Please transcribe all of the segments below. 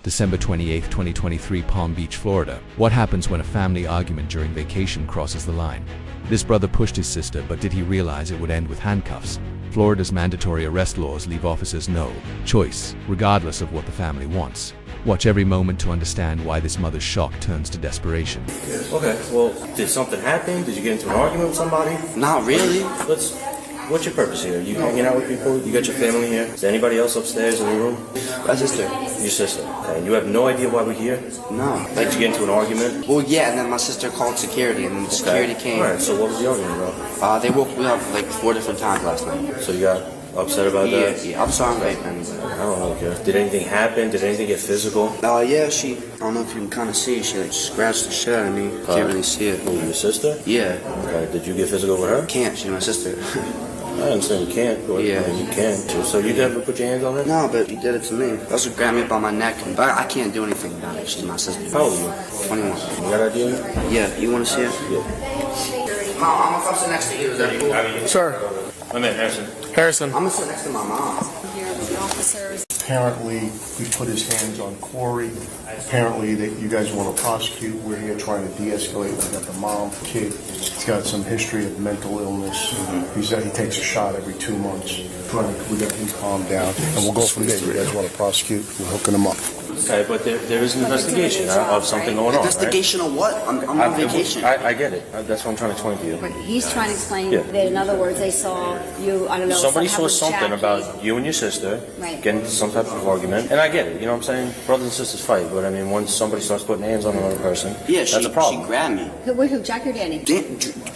December 28, 2023, Palm Beach, Florida. What happens when a family argument during vacation crosses the line? This brother pushed his sister, but did he realize it would end with handcuffs? Florida's mandatory arrest laws leave officers no choice, regardless of what the family wants. Watch every moment to understand why this mother's shock turns to desperation. Okay, well, did something happen? Did you get into an argument with somebody? Not really. What's your purpose here? You hanging out with people? You got your family here? Is there anybody else upstairs in your room? My sister. Your sister. Okay, and you have no idea why we're here? No. Did you get into an argument? Well, yeah, and then my sister called security, and then the security came. Alright, so what was the argument about? They woke me up like 4 different times last night. So you got upset about that? Yeah, I'm sorry, man. I don't really care. Did anything happen? Did anything get physical? Yeah, I don't know if you can kind of see, she like scratched the shit out of me. Can't really see it. Who, your sister? Yeah. Okay, did you get physical with her? Can't, she's my sister. I understand you can't, but yeah. You can too. So you never put your hands on her? No, but he did it to me. He also grabbed me by my neck, but I can't do anything about it. She's my sister. How old are you? 21. You got idea? Yeah, you want to see it? Yeah. Mom, I'm gonna sit next to you. Is that cool? Sir. I'm in Harrison. Harrison. I'm gonna sit next to my mom. Apparently, he put his hands on Corey. Apparently, that you guys want to prosecute. We're here trying to de-escalate. We got the mom, kid. He's got some history of mental illness. He takes a shot every 2 months. We got him calmed down, and we'll go from there. You guys want to prosecute? We're hooking him up. Okay, but there is an investigation of something going on, Investigation of what? I'm on vacation. I get it. That's what I'm trying to explain to you. But he's trying to explain Yeah. that, in other words, they saw you, I don't know. Somebody somehow saw with something Jackie. about you and your sister Right. getting into some type of argument, and I get it. You know what I'm saying? Brothers and sisters fight, but I mean, once somebody starts putting hands on another person, Yeah, that's a problem. She grabbed me. Who, Jackie or Danny?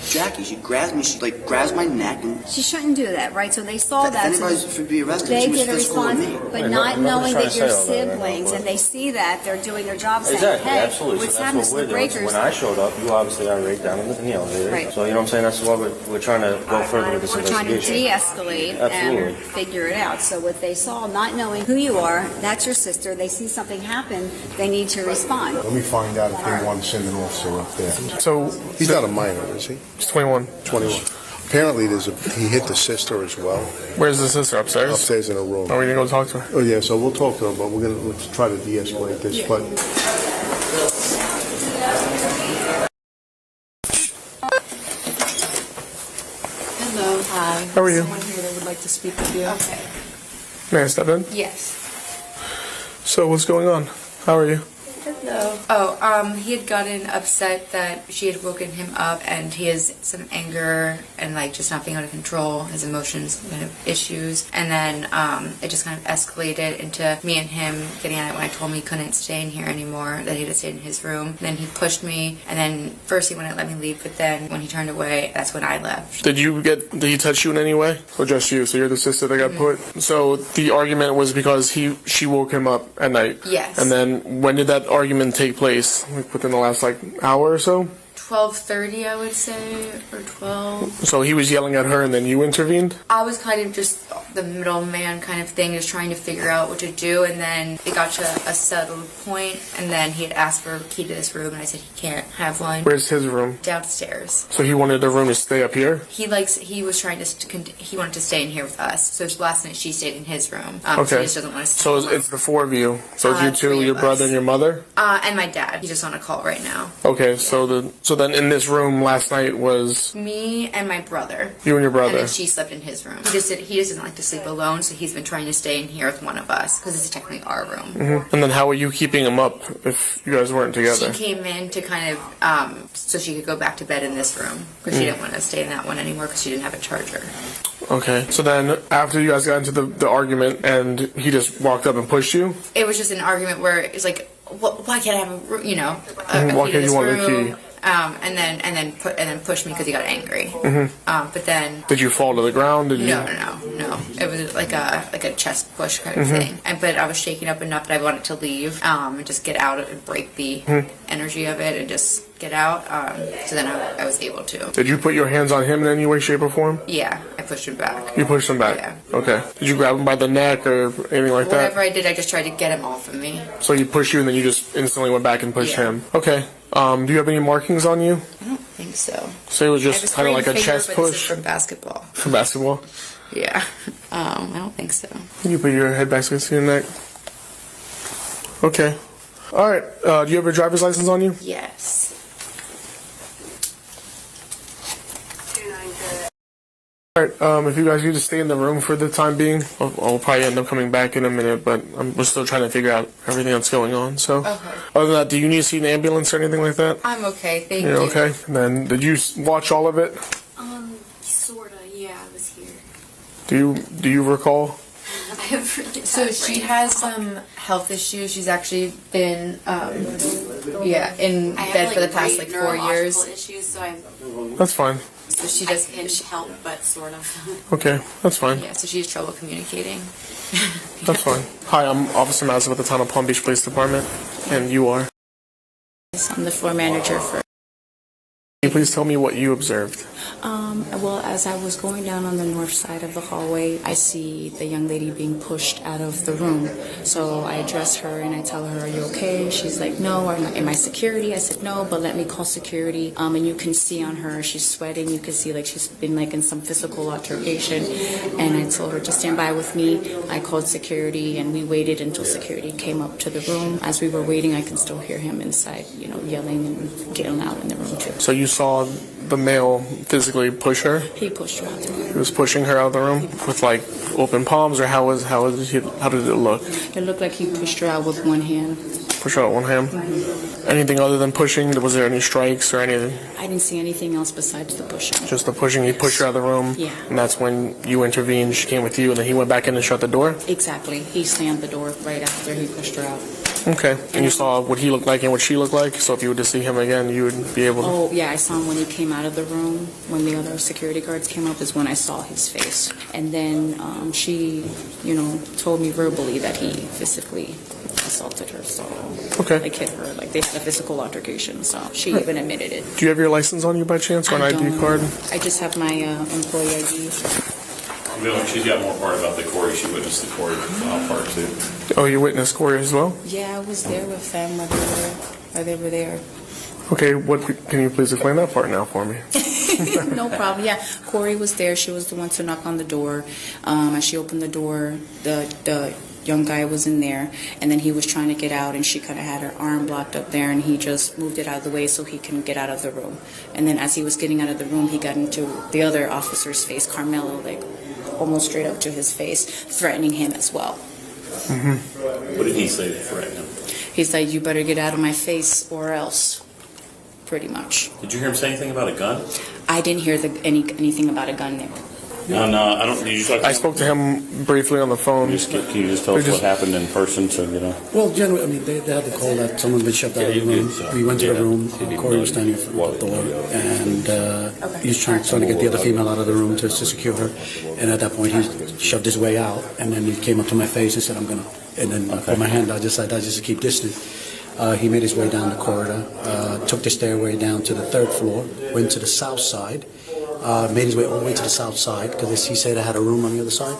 Jackie, she grabs me. She like grabs my neck, and She shouldn't do that, right? So they saw if that. anybody's to be arrested, They she was did a physical with response, me. but Right, not nobody's knowing trying that to you're say all that right now, siblings, but- and they see that they're doing their job, saying, Exactly, "Hey, absolutely. what's So happening that's to what the we're doing. breakers?" So when I showed up, you obviously irate down in the elevator. Right. So you know what I'm saying? That's why we're trying to go further with this We're trying to investigation. de-escalate Absolutely. and figure it out. So what they saw, not knowing who you are, that's your sister. They see something happen, they need to respond. Let me find out if they want to send an officer up there. So He's not a minor, is he? he's 21. 21. Apparently, he hit the sister as well. Where's the sister? Upstairs? Upstairs in a room. Are we gonna go talk to her? Oh yeah, so we'll talk to her, but let's try to de-escalate this. But Hello. Hi. How are you? Someone here that would like to speak with you. Okay. May I step in? Yes. So what's going on? How are you? Hello. He had gotten upset that she had woken him up, and he has some anger and like just not being under control, his emotions kind of issues, and then it just kind of escalated into me and him getting at it when I told him he couldn't stay in here anymore, that he had to stay in his room. And then he pushed me, and then first he wouldn't let me leave, but then when he turned away, that's when I left. Did he touch you in any way? Or just you? So you're the sister that got put? So the argument was because she woke him up at night? Yes. And then when did that argument take place? Like within the last hour or so? 12:30, I would say, or 12. So he was yelling at her and then you intervened? I was kind of just the middleman kind of thing, just trying to figure out what to do, and then it got to a settled point, and then he had asked for a key to this room, and I said he can't have one. Where's his room? Downstairs. So he wanted the room to stay up here? He wanted to stay in here with us, so last night she stayed in his room. So Okay. he just doesn't want to stay. So it's the four of you. So it's you two, three your of brother us. and your mother? And my dad. He's just on a call right now. Okay, so then in this room last night was Me and my brother. you and your And brother. then she slept in his room. He just doesn't like to sleep alone, so he's been trying to stay in here with one of us, because this is technically our room. And then how were you keeping him up if you guys weren't She together? came in to kind of, so she could go back to bed in this room, because she didn't want to stay in that one anymore, because she didn't have a charger. Okay, so then after you guys got into the argument and he just walked up and pushed you? It was just an argument where it's like, why can't I have a, a Why key to can't this you want a room? key? And then pushed me because he got angry. But then Did you fall to the ground? Did you? no. It was like a chest push kind of thing. But I was shaking up enough that I wanted to leave and just get out and break the energy of it and just get out. So then I was able to. Did you put your hands on him in any way, shape, or form? Yeah, I pushed him back. You pushed him back? Yeah. Okay. Did you grab him by the neck or anything like that? Whatever I did, I just tried to get him off of me. So he pushed you and then you just instantly went back and pushed Yeah. him? Okay. Do you have any markings on you? I don't think so. So it was I have just kind of like a sprained finger, chest but this is push from basketball. for basketball? Yeah. I don't think so. Can you put your head back against your neck? Okay. All right. Do you have your driver's license on you? Yes. All right. If you guys need to stay in the room for the time being, I'll probably end up coming back in a minute, but we're still trying to figure out everything that's going on. So, Okay. other than that, do you need to see an ambulance or anything like that? I'm okay, thank You're you. okay. And then, did you watch all of it? Sorta, yeah, I was here. Do you recall? I have really So bad she brain has fog. some health issues. She's actually been, in I have, bed for the past great 4 years. neurological issues, so That's fine. So she I does. can help, but sort of. Okay, that's fine. Yeah, so she has trouble communicating. That's fine. Hi, I'm Officer Mazza with the Town of Palm Beach Police Department, and you are. I'm the floor manager for. Can you please tell me what you observed? Well, as I was going down on the north side of the hallway, I see the young lady being pushed out of the room. So I address her and I tell her, "Are you okay?" She's like, "No." Am I security? I said, "No, but let me call security." And you can see on her, she's sweating. You can see like she's been like in some physical altercation. And I told her to stand by with me. I called security and we waited until security came up to the room. As we were waiting, I can still hear him inside, yelling and getting out in the room too. So you saw the male physically push her? He pushed her out the room. He was pushing her out of the room with like open palms, or how did it look? It looked like he pushed her out with one hand. Push her out one hand. Anything other than pushing? Was there any strikes or anything? I didn't see anything else besides the pushing. Just the pushing. He pushed her out of the room. Yeah. And that's when you intervened. She came with you, and then he went back in and shut the door. Exactly. He slammed the door right after he pushed her out. Okay. And you saw what he looked like and what she looked like. So if you were to see him again, you would be able to. Oh, yeah, I saw him when he came out of the room. When the other security guards came up is when I saw his face. And then she, told me verbally that he physically assaulted her. So, Okay. like, hit her. Like, they had a physical altercation. So she even admitted it. Do you have your license on you by chance, or an I ID don't. card? I just have my employee ID. She's got more part about the Corey. She witnessed the Corey part too. Oh, you witnessed Corey as well? Yeah, I was there with them while they were there. Okay, can you please explain that part now for me? No problem. Yeah, Corey was there. She was the one to knock on the door. As she opened the door, the young guy was in there, and then he was trying to get out, and she kind of had her arm blocked up there, and he just moved it out of the way so he can get out of the room. And then as he was getting out of the room, he got into the other officer's face, Carmelo, like almost straight up to his face, threatening him as well. Mm-hmm. What did he say to threaten him? He's like, "You better get out of my face or else," pretty much. Did you hear him say anything about a gun? I didn't hear anything about a gun there. And I don't. Did you talk to I him? spoke to him briefly on the phone. Can you just tell us what happened in person? So Well, generally, they had the call that someone's been shoved out of the room. We went to the room. Corey was standing in front of the door, and he was trying to get the other female out of the room to secure her. And at that point, he shoved his way out, and then he came up to my face and said, "I'm gonna." And then put my hand out, just to keep distant. He made his way down the corridor, took the stairway down to the third floor, went to the south side. Made his way all the way to the south side because he said I had a room on the other side.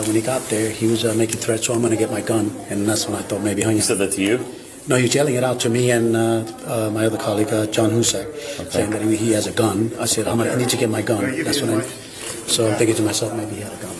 When he got there, he was making threats, so I'm going to get my gun. And that's when I thought maybe he said that to you? No, he was yelling it out to me and my other colleague, John Husak, saying that he has a gun. I said, I need to get my gun. That's when so I'm thinking to myself, maybe he had a gun.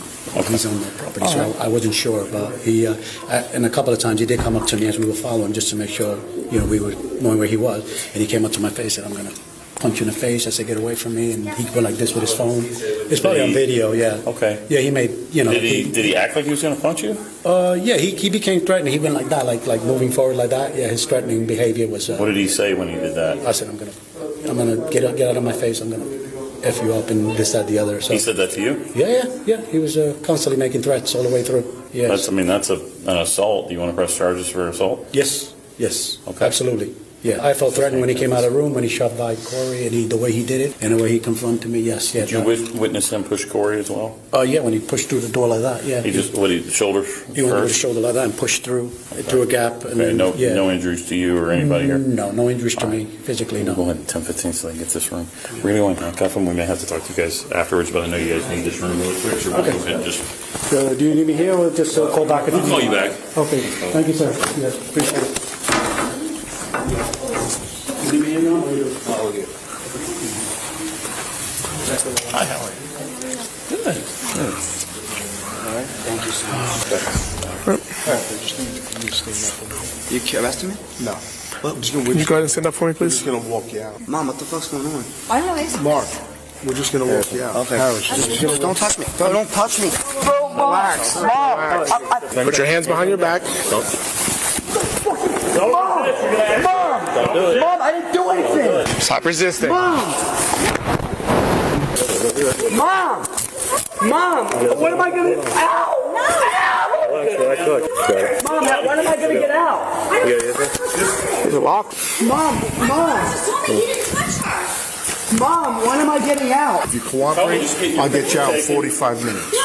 He's on the property, so I wasn't sure. But he, and a couple of times he did come up to me as we were following just to make sure, we were knowing where he was. And he came up to my face and said, "I'm going to punch you in the face." I said, "Get away from me." And he went like this with his phone. It's probably on video, yeah. Okay. Yeah, he made, Did he act like he was going to punch you? Yeah, he became threatening. He went like that, like moving forward like that. Yeah, his threatening behavior was. What did he say when he did that? I said, I'm gonna get out of my face. I'm gonna F you up and this, that, the other. So. He said that to you? Yeah. He was constantly making threats all the way through. Yes. That's an assault. Do you want to press charges for assault? Yes. Okay. Absolutely. Yeah, I felt threatened when he came out of the room, when he shoved by Corey, and the way he did it, and the way he confronted me, yes. Did you witness him push Corey as well? Yeah, when he pushed through the door like that, yeah. He shoulder He went with his first? shoulder like that and pushed through a gap. And Okay, then, no injuries to you or anybody here? No injuries to me, physically, no. Go ahead, 10:15 so they can get this room. We're going to go and handcuff him. We may have to talk to you guys afterwards, but I know you guys need this room really quick. So we'll go ahead and just... So, do you need me here or just call back? We'll call you back. Okay, thank you, sir. Yes, appreciate it. You need me here now? Hi, how are you? Good. All right, thank you so much. I just need you to stand up for me. You arresting me? No. What? Can you go ahead and stand up for me, We're please? just gonna walk you out. Mom, what the fuck's going on? I don't know. Mark, we're just gonna walk you out. Okay. Harris, Don't touch me. Don't touch me. Relax. Put your hands behind your back. Mom, I didn't do anything. Stop resisting. Mom, when am I gonna? Ow! Mom, when am I gonna get out? Is it locked? Mom, when am I getting out? if you cooperate, I'll get you out in 45 minutes.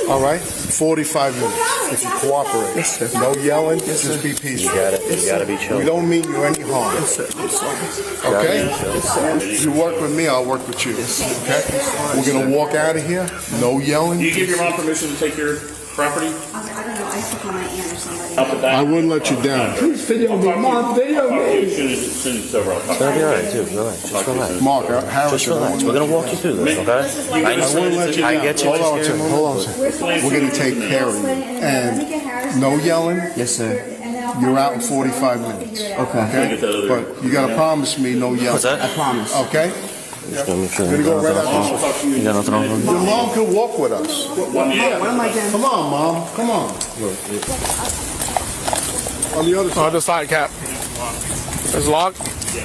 All right? 45 minutes. If you cooperate. No yelling, just be peaceful. You gotta be chill. We don't mean you any harm. Okay? If you work with me, I'll work with you. Okay? We're gonna walk out of here. No yelling. Do you give your mom permission to take your property? I don't know. I took on my aunt or somebody. I wouldn't let you down. Please video me, Mom. Video me. As soon as it's over, I'll talk. It'll be alright, too. Relax. Just relax. Mark, Harris, Just relax. We're gonna walk you through this, okay? I wouldn't let you I down. get you. Hold on a second. Hold on a second. We're gonna take care of you. And no yelling. Yes, sir. You're out in 45 minutes. Okay? But you gotta promise me no yelling. What's that? I promise. Okay? Just gonna make sure We're gonna go right out this way. you got nothing wrong with Your mom can walk with us. When am I getting? Come on, Mom. Come on. On the other side. Other side, Cap. It's locked.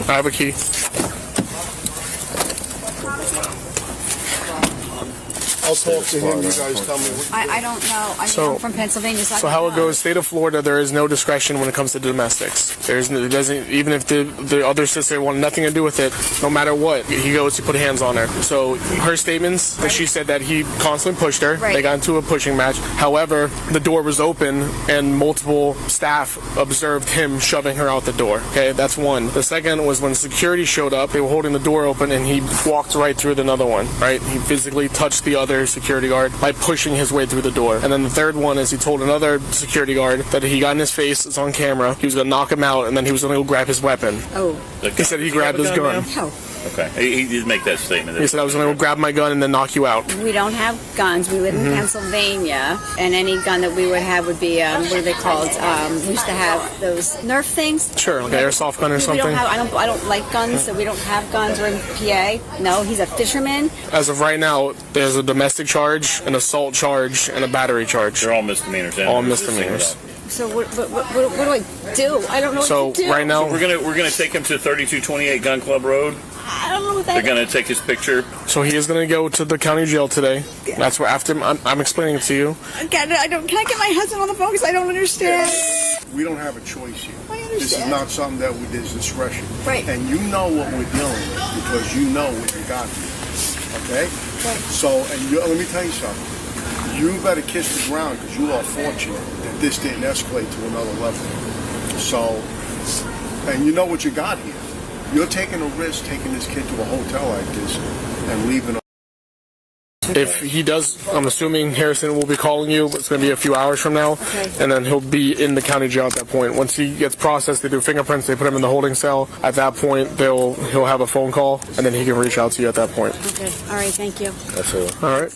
I have a key. I'll talk to him. You guys tell me what I don't know. I mean, So- I'm from Pennsylvania, so I So don't how it know. goes, state of Florida, there is no discretion when it comes to domestics. There's no, it doesn't, even if the other sister wanted nothing to do with it, no matter what, he goes to put hands on her. So her statements, that she said that he constantly pushed her. Right. They got into a pushing match. However, the door was open and multiple staff observed him shoving her out the door. Okay, that's one. The second was when security showed up, they were holding the door open and he walked right through another one, right? He physically touched the other security guard by pushing his way through the door. And then the third one is he told another security guard that he got in his face, it's on camera, he was going to knock him out and then he was going to go grab his weapon. Oh. He said he grabbed his gun. No. Okay. He did make that statement. He said I was going to go grab my gun and then knock you out. We don't have guns. We live in Pennsylvania, and any gun that we would have would be what are they called? We used to have those Nerf things. Sure, like an airsoft gun or We something. don't have. I don't like guns, so we don't have guns. We're in PA. No, he's a fisherman. As of right now, there's a domestic charge, an assault charge, and a battery charge. They're all misdemeanors. All misdemeanors. So what do I do? I don't know So what to do. right now, We're gonna take him to 3228 Gun Club Road. I don't know what that They're gonna take his picture. so he is going to go to the county jail today. That's where after I'm explaining it to you. Can I get my husband on the phone because I don't understand. we don't have a choice here. I understand. This is not something that there's discretion. Right. And you know what we're dealing with because you know what you got here. Okay? Right. So, let me tell you something. You better kiss the ground because you are fortunate that this didn't escalate to another level. So, and you know what you got here. You're taking a risk taking this kid to a hotel like this and leaving. If he does, I'm assuming Harrison will be calling you. It's going to be a few hours from now, and then he'll be in the county jail at that point. Once he gets processed, they do fingerprints, they put him in the holding cell. At that point, he'll have a phone call, and then he can reach out to you at that point. Okay. All right. Thank you. Absolutely. All right.